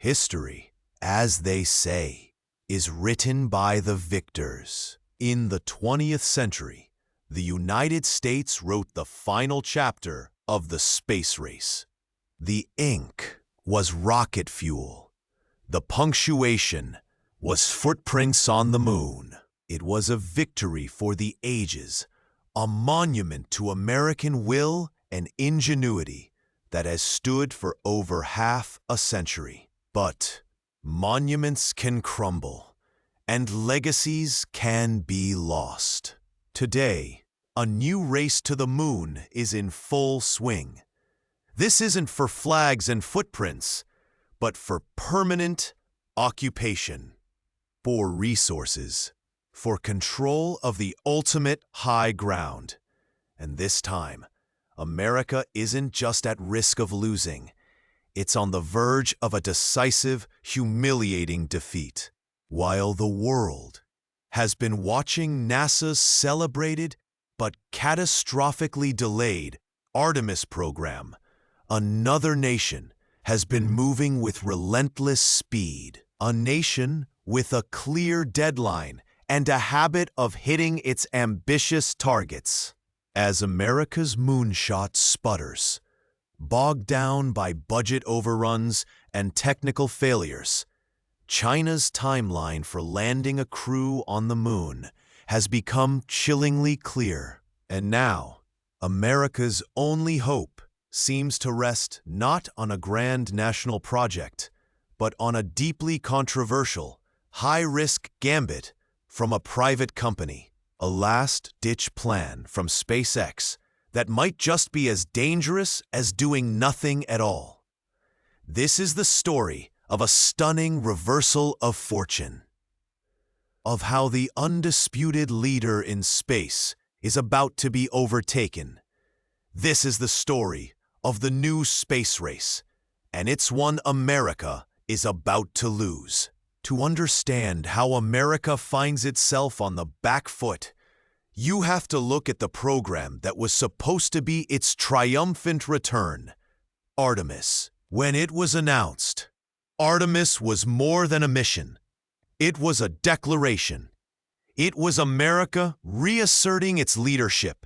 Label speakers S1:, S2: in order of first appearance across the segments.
S1: History, as they say, is written by the victors. In the 20th century, the United States wrote the final chapter of the space race. The ink was rocket fuel. The punctuation was footprints on the moon. It was a victory for the ages, a monument to American will and ingenuity that has stood for over half a century. But monuments can crumble, and legacies can be lost. Today, a new race to the moon is in full swing. This isn't for flags and footprints, but for permanent occupation, for resources, for control of the ultimate high ground. And this time, America isn't just at risk of losing. It's on the verge of a decisive, humiliating defeat. While the world has been watching NASA's celebrated but catastrophically delayed Artemis program, another nation has been moving with relentless speed. A nation with a clear deadline and a habit of hitting its ambitious targets. As America's moonshot sputters, bogged down by budget overruns and technical failures, China's timeline for landing a crew on the moon has become chillingly clear. And now, America's only hope seems to rest not on a grand national project, but on a deeply controversial, high-risk gambit from a private company, a last-ditch plan from SpaceX that might just be as dangerous as doing nothing at all. This is the story of a stunning reversal of fortune, of how the undisputed leader in space is about to be overtaken. This is the story of the new space race, and it's one America is about to lose. To understand how America finds itself on the back foot, you have to look at the program that was supposed to be its triumphant return, Artemis. When it was announced, Artemis was more than a mission. It was a declaration. It was America reasserting its leadership,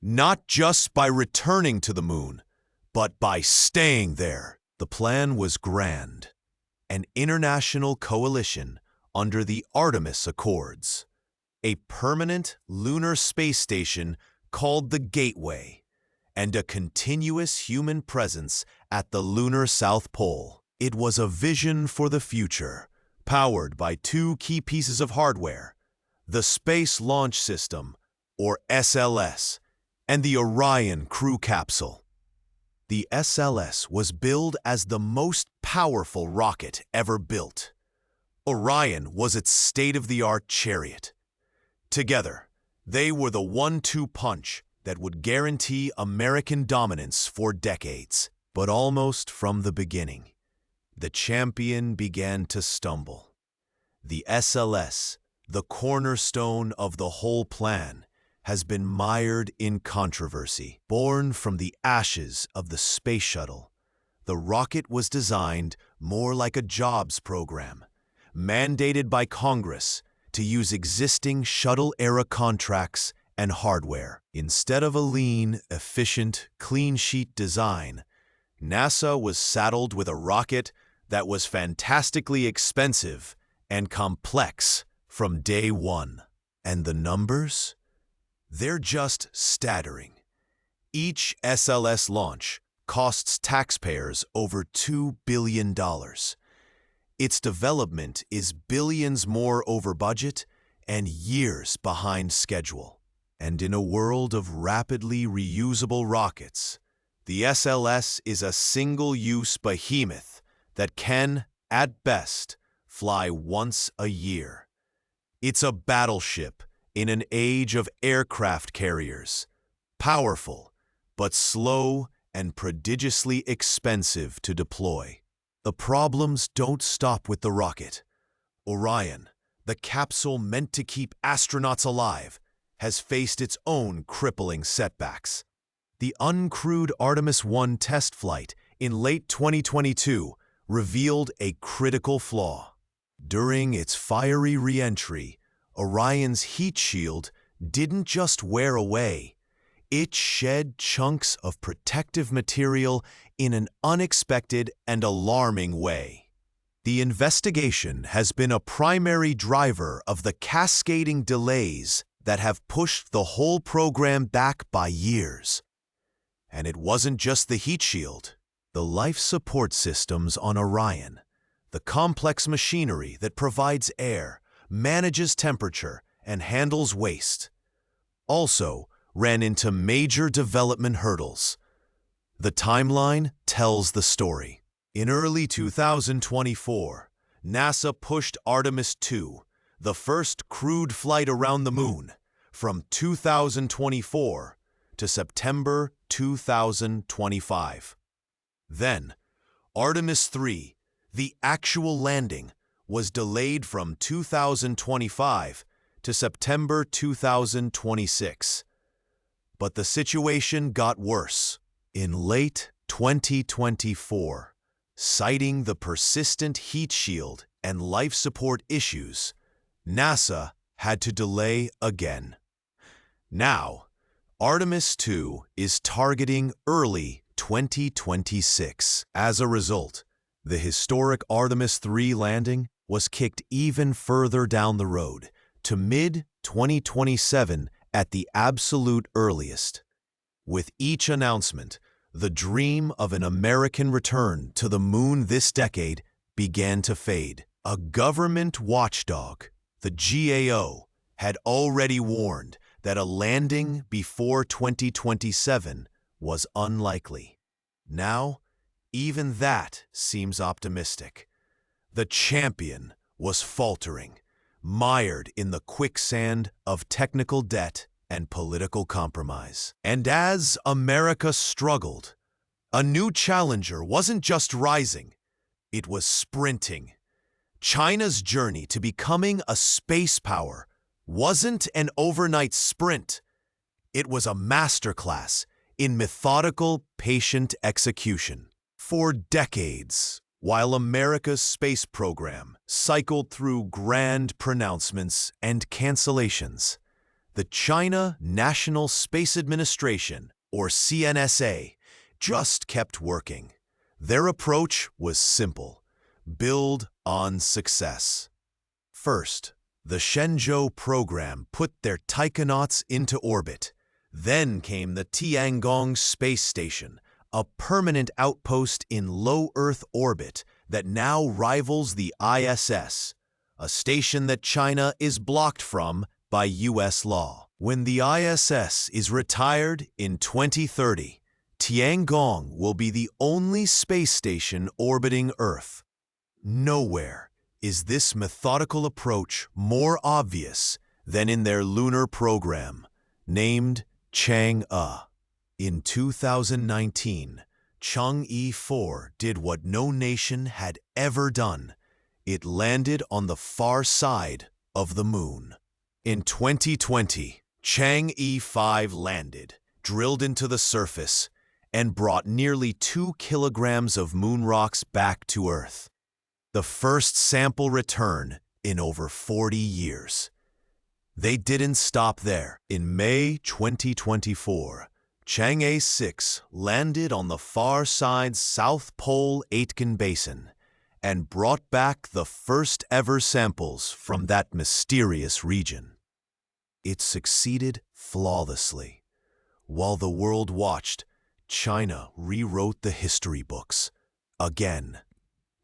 S1: not just by returning to the moon, but by staying there. The plan was grand. An international coalition under the Artemis Accords, a permanent lunar space station called the Gateway, and a continuous human presence at the lunar South Pole. It was a vision for the future, powered by two key pieces of hardware: the Space Launch System, or SLS, and the Orion crew capsule. The SLS was billed as the most powerful rocket ever built. Orion was its state-of-the-art chariot. Together, they were the 1-2 punch that would guarantee American dominance for decades. But almost from the beginning, the champion began to stumble. The SLS, the cornerstone of the whole plan, has been mired in controversy. Born from the ashes of the space shuttle, the rocket was designed more like a jobs program, mandated by Congress to use existing shuttle-era contracts and hardware. Instead of a lean, efficient, clean-sheet design, NASA was saddled with a rocket that was fantastically expensive and complex from day one. And the numbers? They're just staggering. Each SLS launch costs taxpayers over $2 billion. Its development is billions more over budget and years behind schedule. And in a world of rapidly reusable rockets, the SLS is a single-use behemoth that can, at best, fly once a year. It's a battleship in an age of aircraft carriers, powerful, but slow and prodigiously expensive to deploy. The problems don't stop with the rocket. Orion, the capsule meant to keep astronauts alive, has faced its own crippling setbacks. The uncrewed Artemis 1 test flight in late 2022 revealed a critical flaw. During its fiery re-entry, Orion's heat shield didn't just wear away, it shed chunks of protective material in an unexpected and alarming way. The investigation has been a primary driver of the cascading delays that have pushed the whole program back by years. And it wasn't just the heat shield. The life support systems on Orion, the complex machinery that provides air, manages temperature, and handles waste, also ran into major development hurdles. The timeline tells the story. In early 2024, NASA pushed Artemis 2, the first crewed flight around the moon, from 2024 to September 2025. Then, Artemis 3, the actual landing, was delayed from 2025 to September 2026. But the situation got worse. In late 2024, citing the persistent heat shield and life support issues, NASA had to delay again. Now, Artemis 2 is targeting early 2026. As a result, the historic Artemis 3 landing was kicked even further down the road to mid-2027 at the absolute earliest. With each announcement, the dream of an American return to the moon this decade began to fade. A government watchdog, the GAO, had already warned that a landing before 2027 was unlikely. Now, even that seems optimistic. The champion was faltering, mired in the quicksand of technical debt and political compromise. And as America struggled, a new challenger wasn't just rising, it was sprinting. China's journey to becoming a space power wasn't an overnight sprint. It was a masterclass in methodical, patient execution. For decades, while America's space program cycled through grand pronouncements and cancellations, the China National Space Administration, or CNSA, just kept working. Their approach was simple: build on success. First, the Chang'e program put their taikonauts into orbit. Then came the Tiangong space station, a permanent outpost in low Earth orbit that now rivals the ISS, a station that China is blocked from by U.S. law. When the ISS is retired in 2030, Tiangong will be the only space station orbiting Earth. Nowhere is this methodical approach more obvious than in their lunar program, named Chang'e. In 2019, Chang'e 4 did what no nation had ever done. It landed on the far side of the moon. In 2020, Chang'e 5 landed, drilled into the surface, and brought nearly 2 kilograms of moon rocks back to Earth. The first sample return in over 40 years. They didn't stop there. In May 2024, Chang'e 6 landed on the far side's South Pole Aitken Basin and brought back the first ever samples from that mysterious region. It succeeded flawlessly. While the world watched, China rewrote the history books. Again.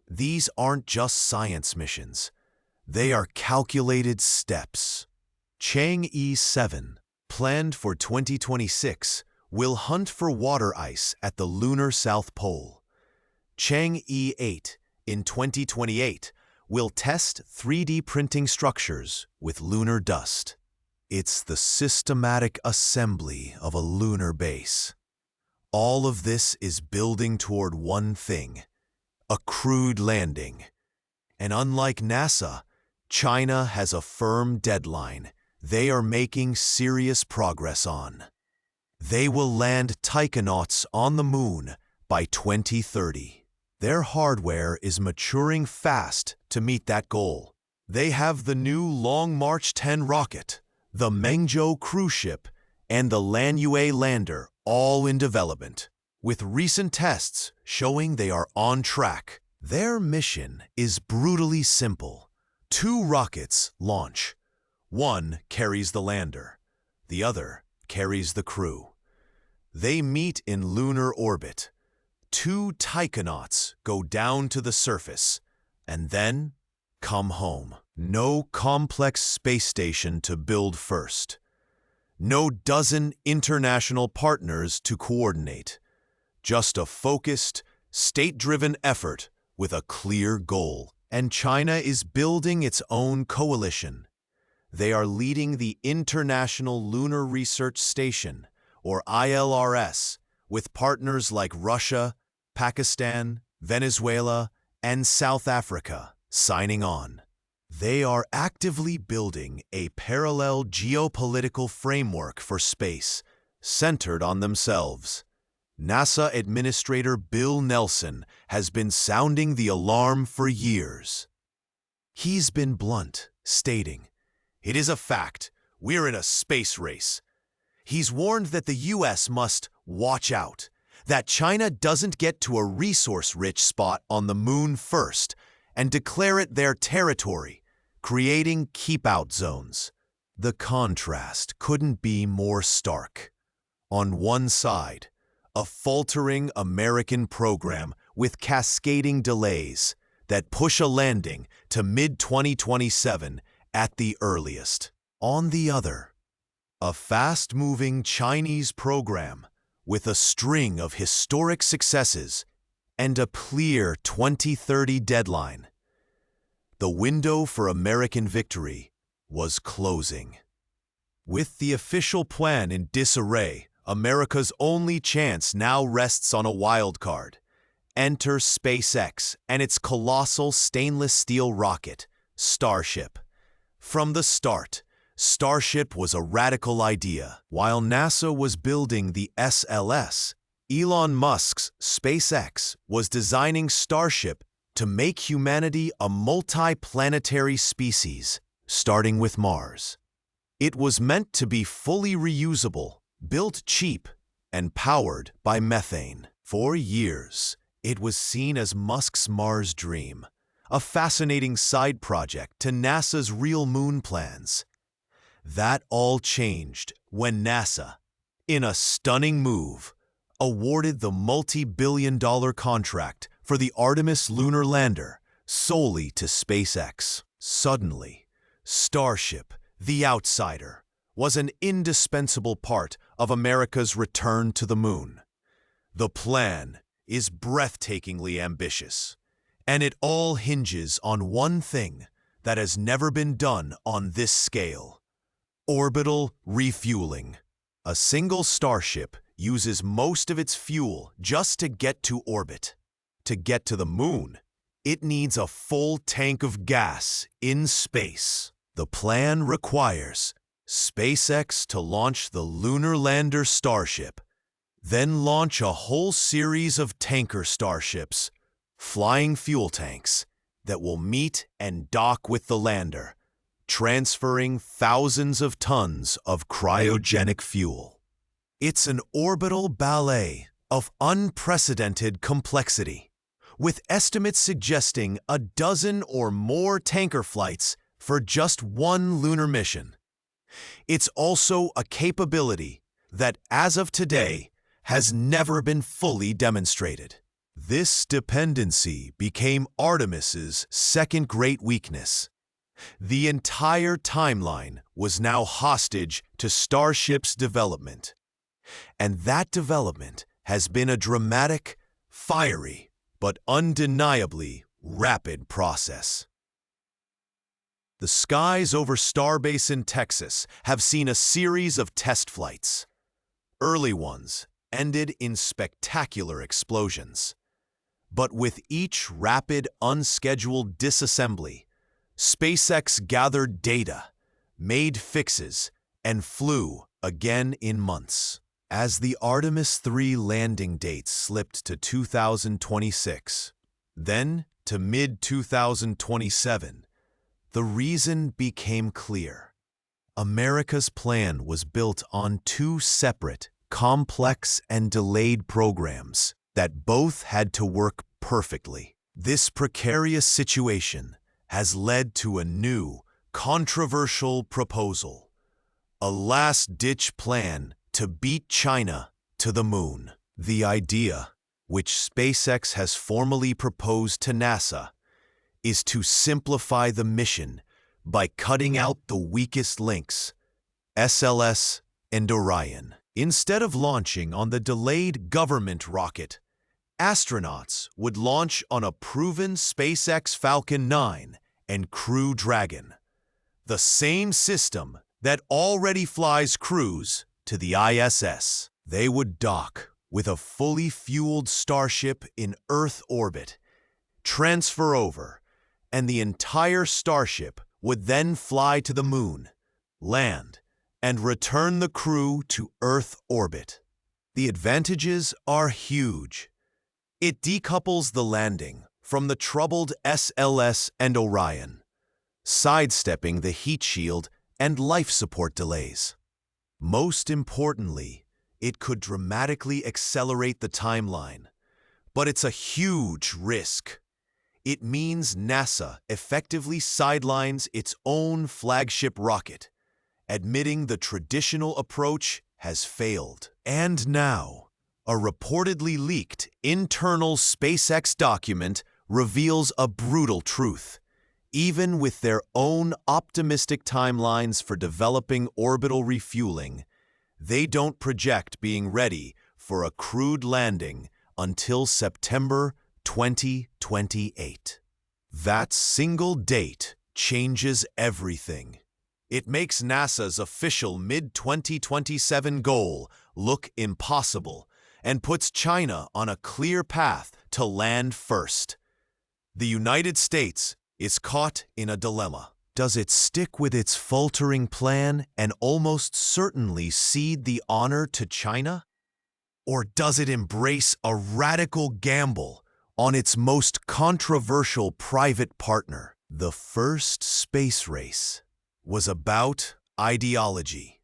S1: These aren't just science missions. They are calculated steps. Chang'e 7, planned for 2026, will hunt for water ice at the lunar South Pole. Chang'e 8, in 2028, will test 3D printing structures with lunar dust. It's the systematic assembly of a lunar base. All of this is building toward one thing: a crewed landing. And unlike NASA, China has a firm deadline they are making serious progress on. They will land taikonauts on the moon by 2030. Their hardware is maturing fast to meet that goal. They have the new Long March 10 rocket, the Mengzhou cruise ship, and the Lanyue lander all in development, with recent tests showing they are on track. Their mission is brutally simple. 2 rockets launch. One carries the lander. The other carries the crew. They meet in lunar orbit. 2 taikonauts go down to the surface, and then come home. No complex space station to build first. No dozen international partners to coordinate. Just a focused, state-driven effort with a clear goal. And China is building its own coalition. They are leading the International Lunar Research Station, or ILRS, with partners like Russia, Pakistan, Venezuela, and South Africa signing on. They are actively building a parallel geopolitical framework for space, centered on themselves. NASA Administrator Bill Nelson has been sounding the alarm for years. He's been blunt, stating, "It is a fact, we're in a space race." He's warned that the US must watch out, that China doesn't get to a resource-rich spot on the moon first and declare it their territory, creating keep-out zones. The contrast couldn't be more stark. On one side, a faltering American program with cascading delays that push a landing to mid-2027 at the earliest. On the other, a fast-moving Chinese program with a string of historic successes and a clear 2030 deadline. The window for American victory was closing. With the official plan in disarray, America's only chance now rests on a wild card. Enter SpaceX and its colossal stainless steel rocket, Starship. From the start, Starship was a radical idea. While NASA was building the SLS, Elon Musk's SpaceX was designing Starship to make humanity a multi-planetary species, starting with Mars. It was meant to be fully reusable, built cheap, and powered by methane. For years, it was seen as Musk's Mars dream, a fascinating side project to NASA's real moon plans. That all changed when NASA, in a stunning move, awarded the multi-billion-dollar contract for the Artemis lunar lander solely to SpaceX. Suddenly, Starship, the outsider, was an indispensable part of America's return to the moon. The plan is breathtakingly ambitious, and it all hinges on one thing that has never been done on this scale: orbital refueling. A single Starship uses most of its fuel just to get to orbit. To get to the moon, it needs a full tank of gas in space. The plan requires SpaceX to launch the lunar lander Starship, then launch a whole series of tanker Starships, flying fuel tanks, that will meet and dock with the lander, transferring thousands of tons of cryogenic fuel. It's an orbital ballet of unprecedented complexity, with estimates suggesting a dozen or more tanker flights for just one lunar mission. It's also a capability that, as of today, has never been fully demonstrated. This dependency became Artemis's second great weakness. The entire timeline was now hostage to Starship's development. And that development has been a dramatic, fiery, but undeniably rapid process. The skies over Starbase in Texas have seen a series of test flights. Early ones ended in spectacular explosions. But with each rapid, unscheduled disassembly, SpaceX gathered data, made fixes, and flew again in months. As the Artemis 3 landing date slipped to 2026, Then, to mid-2027, the reason became clear. America's plan was built on two separate, complex and delayed programs that both had to work perfectly. This precarious situation has led to a new, controversial proposal, a last-ditch plan to beat China to the moon. The idea, which SpaceX has formally proposed to NASA, is to simplify the mission by cutting out the weakest links, SLS and Orion. Instead of launching on the delayed government rocket, astronauts would launch on a proven SpaceX Falcon 9 and Crew Dragon, the same system that already flies crews to the ISS. They would dock with a fully fueled Starship in Earth orbit, transfer over, and the entire Starship would then fly to the moon, land, and return the crew to Earth orbit. The advantages are huge. It decouples the landing from the troubled SLS and Orion, sidestepping the heat shield and life support delays. Most importantly, it could dramatically accelerate the timeline, but it's a huge risk. It means NASA effectively sidelines its own flagship rocket, admitting the traditional approach has failed. And now, a reportedly leaked internal SpaceX document reveals a brutal truth. Even with their own optimistic timelines for developing orbital refueling, they don't project being ready for a crewed landing until September 2028. That single date changes everything. It makes NASA's official mid-2027 goal look impossible and puts China on a clear path to land first. The United States is caught in a dilemma. Does it stick with its faltering plan and almost certainly cede the honor to China? Or does it embrace a radical gamble on its most controversial private partner? The first space race was about ideology,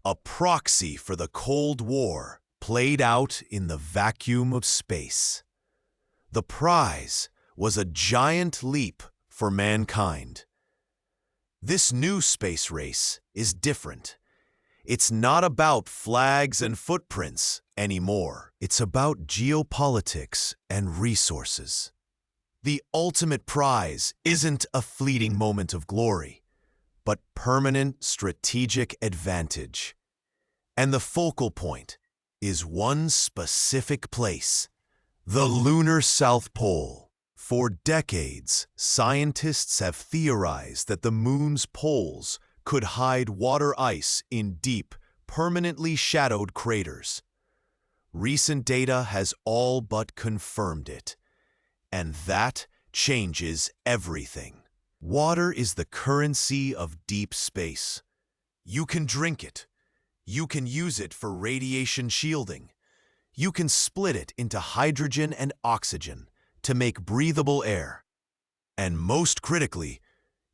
S1: a proxy for the Cold War played out in the vacuum of space. The prize was a giant leap for mankind. This new space race is different. It's not about flags and footprints anymore. It's about geopolitics and resources. The ultimate prize isn't a fleeting moment of glory, but permanent strategic advantage. And the focal point is one specific place, the lunar South Pole. For decades, scientists have theorized that the moon's poles could hide water ice in deep, permanently shadowed craters. Recent data has all but confirmed it, and that changes everything. Water is the currency of deep space. You can drink it. You can use it for radiation shielding. You can split it into hydrogen and oxygen to make breathable air. And most critically,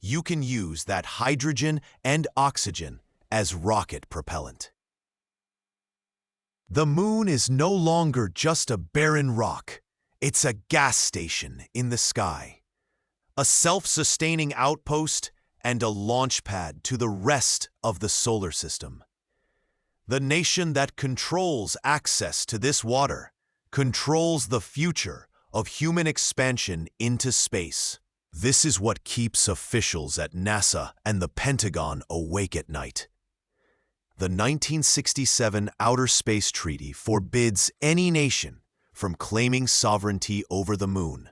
S1: you can use that hydrogen and oxygen as rocket propellant. The moon is no longer just a barren rock. It's a gas station in the sky, a self-sustaining outpost and a launch pad to the rest of the solar system. The nation that controls access to this water controls the future of human expansion into space. This is what keeps officials at NASA and the Pentagon awake at night. The 1967 Outer Space Treaty forbids any nation from claiming sovereignty over the moon,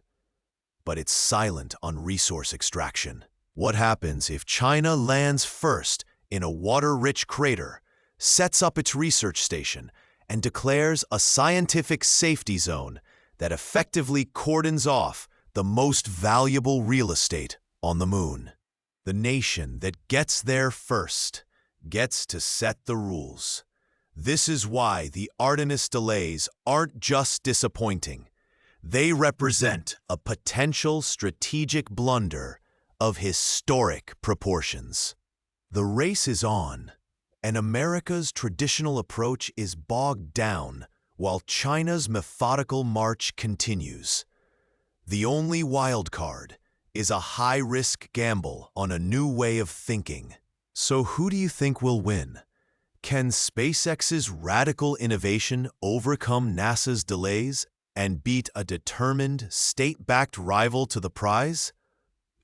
S1: but it's silent on resource extraction. What happens if China lands first in a water-rich crater, sets up its research station, and declares a scientific safety zone that effectively cordons off the most valuable real estate on the moon? The nation that gets there first gets to set the rules. This is why the Artemis delays aren't just disappointing. They represent a potential strategic blunder of historic proportions. The race is on, and America's traditional approach is bogged down while China's methodical march continues. The only wild card is a high-risk gamble on a new way of thinking. So who do you think will win? Can SpaceX's radical innovation overcome NASA's delays and beat a determined, state-backed rival to the prize?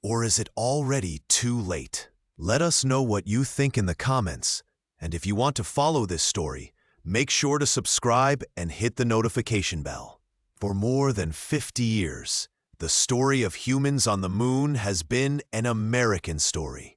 S1: Or is it already too late? Let us know what you think in the comments, and if you want to follow this story, make sure to subscribe and hit the notification bell. For more than 50 years, the story of humans on the moon has been an American story.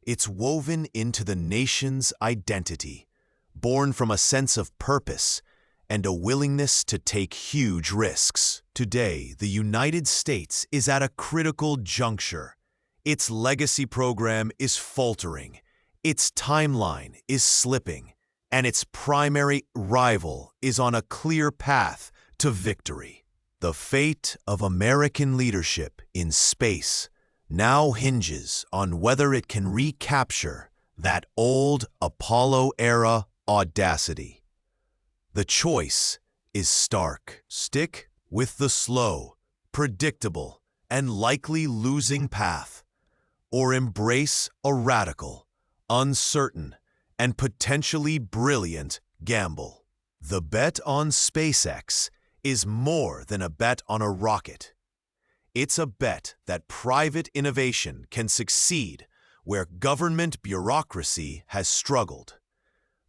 S1: It's woven into the nation's identity, born from a sense of purpose and a willingness to take huge risks. Today, the United States is at a critical juncture. Its legacy program is faltering, its timeline is slipping, and its primary rival is on a clear path to victory. The fate of American leadership in space now hinges on whether it can recapture that old Apollo-era audacity. The choice is stark. Stick with the slow, predictable, and likely losing path, or embrace a radical, uncertain, and potentially brilliant gamble. The bet on SpaceX is more than a bet on a rocket. It's a bet that private innovation can succeed where government bureaucracy has struggled.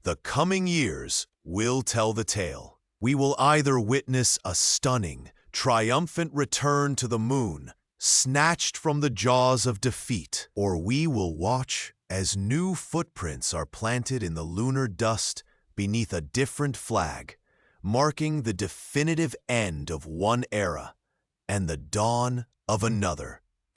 S1: The coming years will tell the tale. We will either witness a stunning, triumphant return to the moon, snatched from the jaws of defeat, or we will watch as new footprints are planted in the lunar dust beneath a different flag, marking the definitive end of one era and the dawn of another.